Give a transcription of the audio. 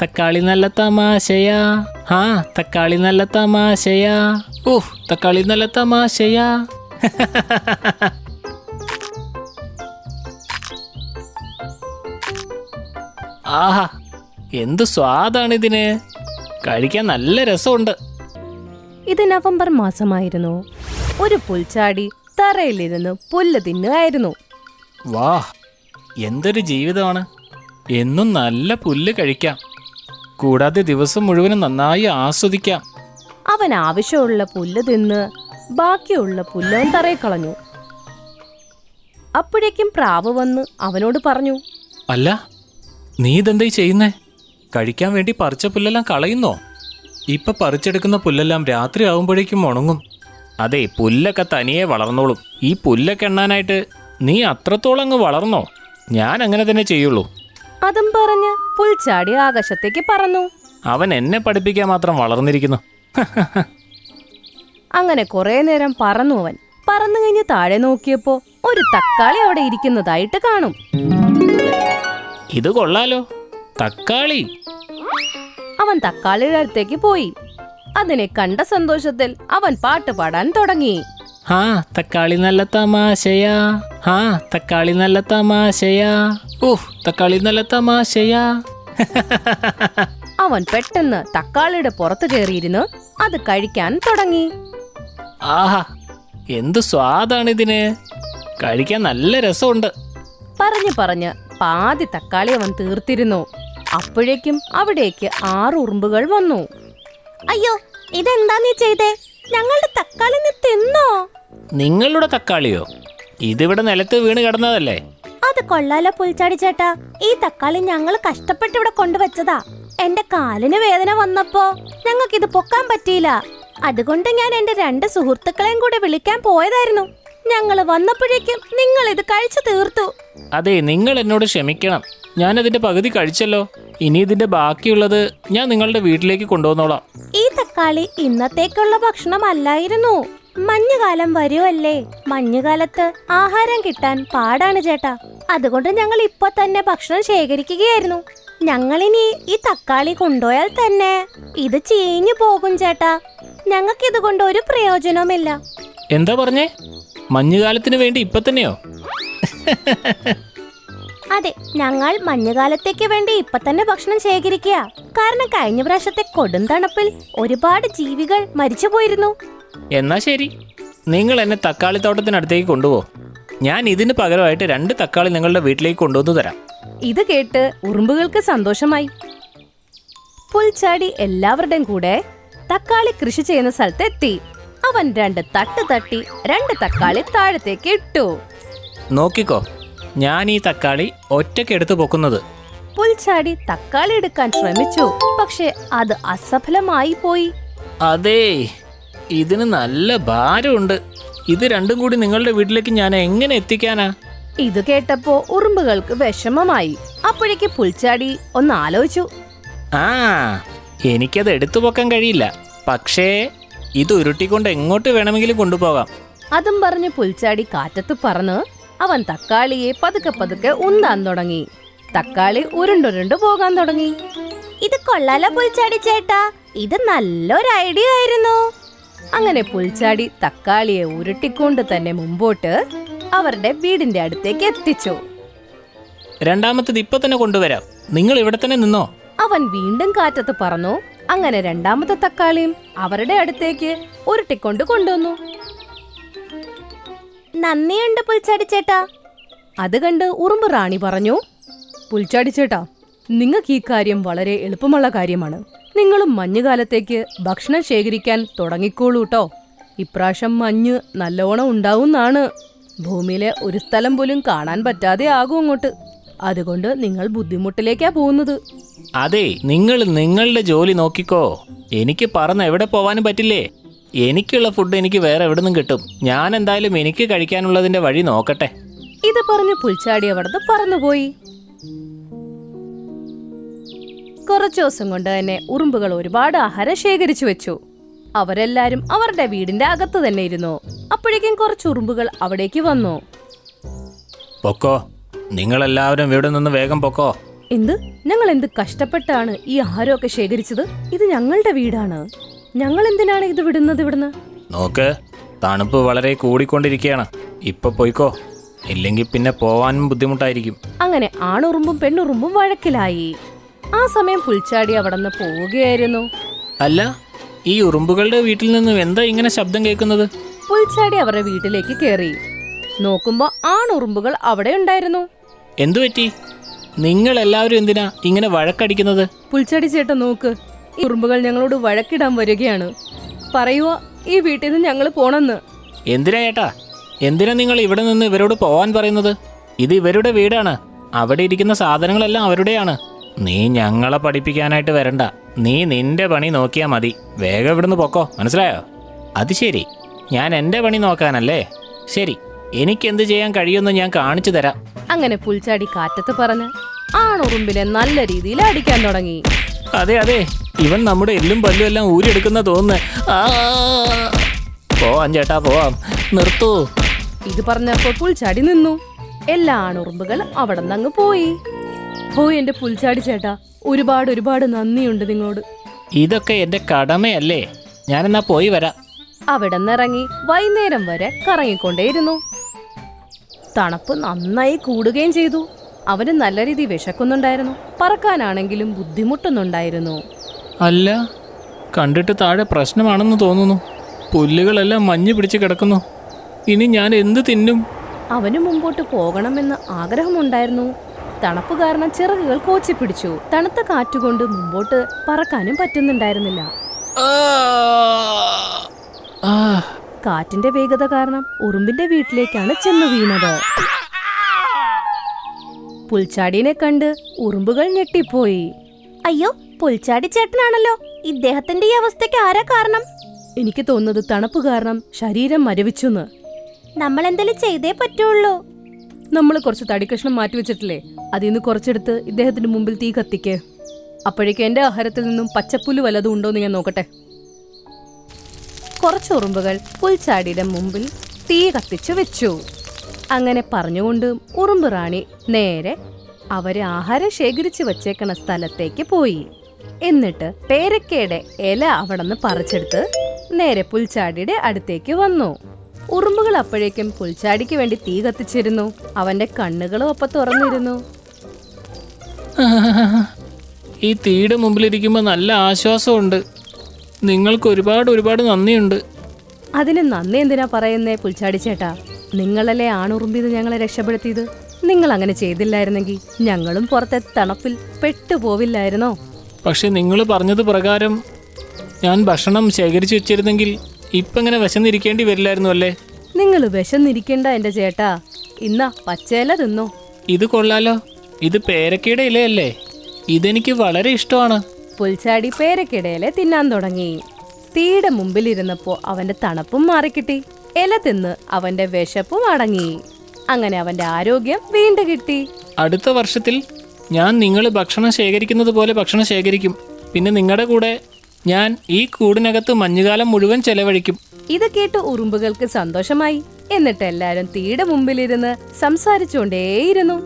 തക്കാളി നല്ല തമാശയാ. തക്കാളി നല്ല തമാശയാ. തക്കാളി നല്ല തമാശയാ. ആഹാ, എന്ത് സ്വാദാണിതിന്. കഴിക്കാൻ നല്ല രസമുണ്ട്. ഇത് നവംബർ മാസമായിരുന്നു. ഒരു പുൽച്ചാടി തറയിലിരുന്ന് പുല്ല് തിന്നുകയായിരുന്നു. വാ, എന്തൊരു ജീവിതമാണ്. എന്നും നല്ല പുല്ല് കഴിക്കാം, കൂടാതെ ദിവസം മുഴുവനും നന്നായി ആസ്വദിക്കാം. അവൻ ആവശ്യമുള്ള പുല്ല് തിന്ന് ബാക്കിയുള്ള പുല്ലവൻ തറയിൽ കളഞ്ഞു. അപ്പോഴേക്കും പ്രാവ് വന്ന് അവനോട് പറഞ്ഞു, അല്ല, നീ ഇതെന്താ ചെയ്യുന്നേ? കഴിക്കാൻ വേണ്ടി പറിച്ച പുല്ലെല്ലാം കളയുന്നോ? ഇപ്പൊ പറിച്ചെടുക്കുന്ന പുല്ലെല്ലാം രാത്രി ആവുമ്പോഴേക്കും ഉണങ്ങും. അതെ, പുല്ലൊക്കെ തനിയെ വളർന്നോളും. ഈ പുല്ലൊക്കെ എണ്ണാനായിട്ട് നീ അത്രത്തോളം അങ്ങ് വളർന്നോ? ഞാൻ അങ്ങനെ തന്നെ ചെയ്യുള്ളൂ. അതും പറഞ്ഞ് പുൽച്ചാടി ആകാശത്തേക്ക് പറന്നു. അവൻ എന്നെ പഠിപ്പിക്കാൻ മാത്രം വളർന്നിരിക്കുന്നു. അങ്ങനെ കുറെ നേരം പറന്നു. അവൻ പറന്നു കഴിഞ്ഞ് താഴെ നോക്കിയപ്പോ ഒരു തക്കാളി അവിടെ ഇരിക്കുന്നതായിട്ട് കാണും. ഇത് കൊള്ളാലോ, തക്കാളി. അവൻ തക്കാളിയുടെ അടുത്തേക്ക് പോയി. അതിനെ കണ്ട സന്തോഷത്തിൽ അവൻ പാട്ട് പാടാൻ തുടങ്ങി. തക്കാളി നല്ല തമാശയാ. തക്കാളി നല്ല തമാശയാ. തക്കാളി നല്ല തമാശയാ. അവൻ പെട്ടെന്ന് തക്കാളിയുടെ പുറത്ത് കയറിയിരുന്ന് അത് കഴിക്കാൻ തുടങ്ങി. ആഹാ, എന്ത് സ്വാദാണിതിന്. കഴിക്കാൻ നല്ല രസമുണ്ട്. പറഞ്ഞ് പാതി തക്കാളി അവൻ തീർത്തിരുന്നു. അപ്പോഴേക്കും അവിടേക്ക് 6 ഉറുമ്പുകൾ വന്നു. അയ്യോ, ഇതെന്താ നീ ചെയ്തേ? ഞങ്ങളുടെ തക്കാളി നീ തിന്നോ? നിങ്ങളുടെ തക്കാളിയോ? ഇതിവിടെ നിലത്ത് വീണ് കിടന്നതല്ലേ? അത് കൊള്ളാലോ പുൽച്ചാടി ചേട്ടാ. ഈ തക്കാളി ഞങ്ങൾ കഷ്ടപ്പെട്ട് ഇവിടെ കൊണ്ടുവച്ചതാ. എന്റെ കാലിന് വേദന വന്നപ്പോ ഞങ്ങൾക്കിത് പൊക്കാൻ പറ്റിയില്ല. അതുകൊണ്ട് ഞാൻ എന്റെ 2 സുഹൃത്തുക്കളെയും കൂടെ വിളിക്കാൻ പോയതായിരുന്നു. ഞങ്ങൾ വന്നപ്പോഴേക്കും നിങ്ങൾ ഇത് കഴിച്ചു തീർത്തു. അതെ, നിങ്ങൾ എന്നോട് ക്ഷമിക്കണം. ഞാനതിന്റെ പകുതി കഴിച്ചല്ലോ. ഇനി ഇതിന്റെ ബാക്കിയുള്ളത് ഞാൻ നിങ്ങളുടെ വീട്ടിലേക്ക് കൊണ്ടുവന്നോളാം. ഈ തക്കാളി ഇന്നത്തേക്കുള്ള ഭക്ഷണമല്ലായിരുന്നു. മഞ്ഞുകാലം വരുമല്ലേ. മഞ്ഞുകാലത്ത് ആഹാരം കിട്ടാൻ പാടാണ് ചേട്ടാ. അതുകൊണ്ട് ഞങ്ങൾ ഇപ്പൊ തന്നെ ഭക്ഷണം ശേഖരിക്കുകയായിരുന്നു. ഞങ്ങളിനി ഈ തക്കാളി കൊണ്ടുപോയാൽ തന്നെ ഇത് ചീഞ്ഞു പോകും ചേട്ടാ. ഞങ്ങൾക്ക് ഇതുകൊണ്ട് ഒരു പ്രയോജനവുമില്ല. എന്താ പറഞ്ഞേ? മഞ്ഞുകാലത്തിന് വേണ്ടി ഇപ്പൊ തന്നെയോ? അതെ, ഞങ്ങൾ മഞ്ഞുകാലത്തേക്ക് വേണ്ടി ഇപ്പൊ തന്നെ ഭക്ഷണം ശേഖരിക്കുക. കാരണം കഴിഞ്ഞ പ്രാവശ്യത്തെ കൊടും തണുപ്പിൽ ഒരുപാട് ജീവികൾ മരിച്ചു പോയിരുന്നു. എന്നാ ശരി, നിങ്ങൾ എന്നെ തക്കാളിത്തോട്ടത്തിനടുത്തേക്ക് കൊണ്ടുപോ. ഞാൻ ഇതിന് പകരമായിട്ട് 2 തക്കാളി നിങ്ങളുടെ വീട്ടിലേക്ക് കൊണ്ടുവന്നു തരാം. ഇത് കേട്ട് ഉറുമ്പുകൾക്ക് സന്തോഷമായി. പുൽച്ചാടി എല്ലാവരുടെയും കൂടെ തക്കാളി കൃഷി ചെയ്യുന്ന സ്ഥലത്ത് എത്തി. അവൻ 2 തട്ട് തട്ടി 2 തക്കാളി താഴത്തേക്ക് ഇട്ടു. നോക്കിക്കോ, ഞാൻ ഈ തക്കാളി ഒറ്റയ്ക്ക് എടുത്തു പൊക്കുന്നത്. പുൽച്ചാടി തക്കാളി എടുക്കാൻ ശ്രമിച്ചു, പക്ഷെ അത് അസഫലമായി പോയി. അതേ, ഇതിന് നല്ല ഭാരമുണ്ട്. ഇത് 2ഉം കൂടി നിങ്ങളുടെ വീട്ടിലേക്ക് ഞാൻ എങ്ങനെ എത്തിക്കാനാ? ഇത് കേട്ടപ്പോ ഉറുമ്പുകൾക്ക് വിഷമമായി. അപ്പോഴേക്ക് പുൽച്ചാടി ഒന്ന് ആലോചിച്ചു. എനിക്കത് എടുത്തു പൊക്കാൻ കഴിയില്ല, പക്ഷേ ഇത് ഉരുട്ടിക്കൊണ്ട് എങ്ങോട്ട് വേണമെങ്കിലും കൊണ്ടുപോകാം. അതും പറഞ്ഞ് പുൽച്ചാടി കാറ്റത്ത് പറന്ന് അവൻ തക്കാളിയെ പതുക്കെ പതുക്കെ ഉന്താൻ തുടങ്ങി. തക്കാളി ഉരുണ്ടുരുണ്ടു പോകാൻ തുടങ്ങി. ഇത് കൊള്ളാലോ പുൽച്ചാടി ചേട്ടാ, ഇത് നല്ലൊരു ഐഡിയ ആയിരുന്നു. അങ്ങനെ പുൽച്ചാടി തക്കാളിയെ ഉരുട്ടിക്കൊണ്ട് തന്നെ മുമ്പോട്ട് അവരുടെ വീടിന്റെ അടുത്തേക്ക് എത്തിച്ചു. 2ാമത്തേത് ഇപ്പൊ തന്നെ കൊണ്ടുവരാം, നിങ്ങൾ ഇവിടെ തന്നെ നിന്നോ. അവൻ വീണ്ടും കാറ്റത്ത് പറന്നു. അങ്ങനെ 2ാമത്തെ തക്കാളിയും അവരുടെ അടുത്തേക്ക് ഉരുട്ടിക്കൊണ്ട് കൊണ്ടുവന്നു. നന്ദിയുണ്ട് പുൽച്ചാടി ചേട്ടാ. അത് കണ്ട് ഉറുമ്പ് റാണി പറഞ്ഞു, പുൽച്ചാടി ചേട്ടാ, നിങ്ങൾക്ക് ഈ കാര്യം വളരെ എളുപ്പമുള്ള കാര്യമാണ്. നിങ്ങളും മഞ്ഞുകാലത്തേക്ക് ഭക്ഷണം ശേഖരിക്കാൻ തുടങ്ങിക്കോളൂട്ടോ. ഇപ്രാവശ്യം മഞ്ഞ് നല്ലോണം ഉണ്ടാവുന്നാണ്. ഭൂമിയിലെ ഒരു സ്ഥലം പോലും കാണാൻ പറ്റാതെ ആകും അങ്ങോട്ട്. അതുകൊണ്ട് നിങ്ങൾ ബുദ്ധിമുട്ടിലേക്കാ പോകുന്നത്. അതെ, നിങ്ങൾ നിങ്ങളുടെ ജോലി നോക്കിക്കോ. എനിക്ക് പറന്ന് എവിടെ പോവാനും പറ്റില്ലേ. എനിക്കുള്ള ഫുഡ് എനിക്ക് വേറെ എവിടെ നിന്നും കിട്ടും. ഞാൻ എന്തായാലും എനിക്ക് കഴിക്കാനുള്ളതിന്റെ വഴി നോക്കട്ടെ. ഇത് പറഞ്ഞ് പുൽച്ചാടി അവിടുന്ന് പറന്നുപോയി. കുറച്ചു ദിവസം കൊണ്ട് തന്നെ ഉറുമ്പുകൾ ഒരുപാട് ആഹാരം ശേഖരിച്ചു വെച്ചു. അവരെല്ലാരും അവരുടെ വീടിന്റെ അകത്ത് തന്നെ ഇരുന്നു. അപ്പോഴേക്കും കുറച്ച് ഉറുമ്പുകൾ അവിടേക്ക് വന്നു. പൊക്കോ, നിങ്ങളെല്ലാവരും ഇവിടെ നിന്ന് വേഗം പൊക്കോ. എന്ത്? ഞങ്ങൾ എന്ത് കഷ്ടപ്പെട്ടാണ് ഈ ആഹാരമൊക്കെ ശേഖരിച്ചത്? ഇത് ഞങ്ങളുടെ വീടാണ്. ഞങ്ങൾ എന്തിനാണ് ഇത് വിടുന്നത് ഇവിടുന്ന്? നോക്ക്, തണുപ്പ് വളരെ കൂടിക്കൊണ്ടിരിക്കുകയാണ്. ഇപ്പൊ പോയിക്കോ, ഇല്ലെങ്കിൽ പിന്നെ പോവാനും ബുദ്ധിമുട്ടായിരിക്കും. അങ്ങനെ ആണുറുമ്പും പെണ്ണുറുമ്പും വഴക്കിലായി. ആ സമയം പുൽച്ചാടി അവിടെ നിന്ന് പോവുകയായിരുന്നു. അല്ല, ഈ ഉറുമ്പുകളുടെ വീട്ടിൽ നിന്നും എന്താ ഇങ്ങനെ ശബ്ദം കേൾക്കുന്നത്? പുൽച്ചാടി അവരുടെ വീട്ടിലേക്ക് കയറി നോക്കുമ്പോ ആണുറുമ്പുകൾ അവിടെ ഉണ്ടായിരുന്നു. എന്തു പറ്റി? നിങ്ങൾ എല്ലാവരും എന്തിനാ ഇങ്ങനെ വഴക്കടിക്കുന്നത്? പുൽച്ചാടി ചേട്ടൻ നോക്ക്, ഈ ഉറുമ്പുകൾ ഞങ്ങളോട് വഴക്കിടാൻ വരികയാണ്. പറയുക ഈ വീട്ടിൽ നിന്ന് ഞങ്ങൾ പോണെന്ന്. എന്തിനാ ചേട്ടാ, എന്തിനാ നിങ്ങൾ ഇവിടെ നിന്ന് ഇവരോട് പോവാൻ പറയുന്നത്? ഇത് ഇവരുടെ വീടാണ്. അവിടെ ഇരിക്കുന്ന സാധനങ്ങളെല്ലാം അവരുടെയാണ്. നീ ഞങ്ങളെ പഠിപ്പിക്കാനായിട്ട് വരണ്ട. നീ നിന്റെ പണി നോക്കിയാൽ മതി. വേഗം ഇവിടുന്ന് പൊക്കോ, മനസ്സിലായോ? അത് ശരി, ഞാൻ എൻ്റെ പണി നോക്കാനല്ലേ? ശരി, എനിക്കെന്ത് ചെയ്യാൻ കഴിയുമെന്ന് ഞാൻ കാണിച്ചു തരാം. അങ്ങനെ പുൽച്ചാടി കാറ്റത്ത് പറഞ്ഞ് ആണുറുമ്പിനെ നല്ല രീതിയിൽ അടിക്കാൻ തുടങ്ങി. അതെ അതെ, ഇവൻ നമ്മുടെ എല്ലും പല്ലും എല്ലാം ഊരിയെടുക്കുന്ന തോന്നുന്നു. പോവാം ചേട്ടാ, പോവാം, നിർത്തൂ. ഇത് പറഞ്ഞപ്പോൾ പുൽച്ചാടി നിന്നു. എല്ലാ ആണുറുമ്പുകൾ അവിടെ നിന്ന് അങ്ങ് പോയി. എന്റെ പുൽച്ചാടി ചേട്ടാ, ഒരുപാട് ഒരുപാട് നന്ദിയുണ്ട് നിങ്ങളോട്. ഇതൊക്കെ എന്റെ കടമയല്ലേ, ഞാനെന്നാ പോയി വരാം. അവിടെ നിന്നിറങ്ങി വൈകുന്നേരം വരെ കറങ്ങിക്കൊണ്ടേയിരുന്നു. തണുപ്പ് നന്നായി കൂടുകയും ചെയ്തു. അവന് നല്ല രീതി വിശക്കുന്നുണ്ടായിരുന്നു. പറക്കാനാണെങ്കിലും ബുദ്ധിമുട്ടുന്നുണ്ടായിരുന്നു. അല്ല, കണ്ടിട്ട് താഴെ പ്രശ്നമാണെന്ന് തോന്നുന്നു. പുല്ലുകളെല്ലാം മഞ്ഞ് പിടിച്ച് കിടക്കുന്നു. ഇനി ഞാൻ എന്ത് തിന്നും? അവന് മുമ്പോട്ട് പോകണമെന്ന് ആഗ്രഹമുണ്ടായിരുന്നു. തണുപ്പ് കാരണം ചിറകുകൾ കോച്ചിപ്പിടിച്ചു. തണുത്ത കാറ്റുകൊണ്ട് മുമ്പോട്ട് പറക്കാനും പറ്റുന്നുണ്ടായിരുന്നില്ല. കാറ്റിന്റെ വേഗത കാരണം ഉറുമ്പിന്റെ വീട്ടിലേക്കാണ് ചെന്നു വീണത്. പുൽച്ചാടിനെ കണ്ട് ഉറുമ്പുകൾ ഞെട്ടിപ്പോയി. അയ്യോ, പുൽച്ചാടി ചേട്ടനാണല്ലോ. ഇദ്ദേഹത്തിന്റെ ഈ അവസ്ഥയ്ക്ക് ആരാ കാരണം? എനിക്ക് തോന്നുന്നത് തണുപ്പ് കാരണം ശരീരം മരവിച്ചെന്ന്. നമ്മൾ എന്തെങ്കിലും ചെയ്തേ പറ്റുള്ളൂ. നമ്മൾ കുറച്ച് തടിക്കഷ്ണം മാറ്റി വെച്ചിട്ടില്ലേ, അതിൽ നിന്ന് കുറച്ചെടുത്ത് ഇദ്ദേഹത്തിന്റെ മുമ്പിൽ തീ കത്തിക്ക്. അപ്പോഴേക്കും എന്റെ ആഹാരത്തിൽ നിന്നും പച്ചപ്പുല്ല് വല്ലതും ഉണ്ടോന്ന് ഞാൻ നോക്കട്ടെ. കുറച്ച് ഉറുമ്പുകൾ പുൽച്ചാടിയുടെ മുമ്പിൽ തീ കത്തിച്ചു വെച്ചു. അങ്ങനെ പറഞ്ഞുകൊണ്ട് ഉറുമ്പ് റാണി നേരെ അവര് ആഹാരം ശേഖരിച്ചു വച്ചേക്കണ സ്ഥലത്തേക്ക് പോയി. എന്നിട്ട് പേരക്കയുടെ ഇല അവിടെ നിന്ന് പറിച്ചെടുത്ത് നേരെ പുൽച്ചാടിയുടെ അടുത്തേക്ക് വന്നു. ഉറുമ്പുകൾ അപ്പോഴേക്കും പുൽച്ചാടിക്ക് വേണ്ടി തീ കത്തിച്ചിരുന്നു. അവന്റെ കണ്ണുകളും ഒപ്പം തുറന്നിരുന്നു. ഈ തീയുടെ മുമ്പിലിരിക്കുമ്പോൾ നല്ല ആശ്വാസമുണ്ട്. നിങ്ങൾക്ക് ഒരുപാട് ഒരുപാട് നന്ദിയുണ്ട്. അതിന് നന്ദി എന്തിനാ പറയുന്നേ പുൽച്ചാടി ചേട്ടാ? നിങ്ങളല്ലേ ആണുറുമ്പിത് ഞങ്ങളെ രക്ഷപ്പെടുത്തിയത്. നിങ്ങൾ അങ്ങനെ ചെയ്തില്ലായിരുന്നെങ്കിൽ ഞങ്ങളും പുറത്തെ തണുപ്പിൽ പെട്ടുപോവില്ലായിരുന്നോ? പക്ഷെ നിങ്ങൾ പറഞ്ഞത് പ്രകാരം ഞാൻ ഭക്ഷണം ശേഖരിച്ചു വെച്ചിരുന്നെങ്കിൽ ഇപ്പം ഇങ്ങനെ വിശന്നിരിക്കേണ്ടി വരില്ലായിരുന്നു അല്ലേ? നിങ്ങൾ വിശന്നിരിക്കണ്ട എന്റെ ചേട്ടാ. ഇന്നാ പച്ചയില തിന്നോ. ഇത് കൊള്ളാലോ. ഇത് പേരക്കയുടെ ഇലയല്ലേ? ഇതെനിക്ക് വളരെ ഇഷ്ടമാണ്. പുൽച്ചാടി പേരക്കിടയിലെ തിന്നാൻ തുടങ്ങി. തീയുടെ മുമ്പിലിരുന്നപ്പോ അവന്റെ തണുപ്പും മാറിക്കിട്ടി. ഇല തിന്ന് അവന്റെ വിശപ്പും അടങ്ങി. അങ്ങനെ അവന്റെ ആരോഗ്യം വീണ്ടും കിട്ടി. അടുത്ത വർഷത്തിൽ ഞാൻ നിങ്ങൾ ഭക്ഷണം ശേഖരിക്കുന്നത് പോലെ ഭക്ഷണം ശേഖരിക്കും. പിന്നെ നിങ്ങളുടെ കൂടെ ഞാൻ ഈ കൂടിനകത്ത് മഞ്ഞുകാലം മുഴുവൻ ചെലവഴിക്കും. ഇത് കേട്ട് ഉറുമ്പുകൾക്ക് സന്തോഷമായി. എന്നിട്ട് എല്ലാരും തീയുടെ മുമ്പിലിരുന്ന് സംസാരിച്ചുകൊണ്ടേയിരുന്നു.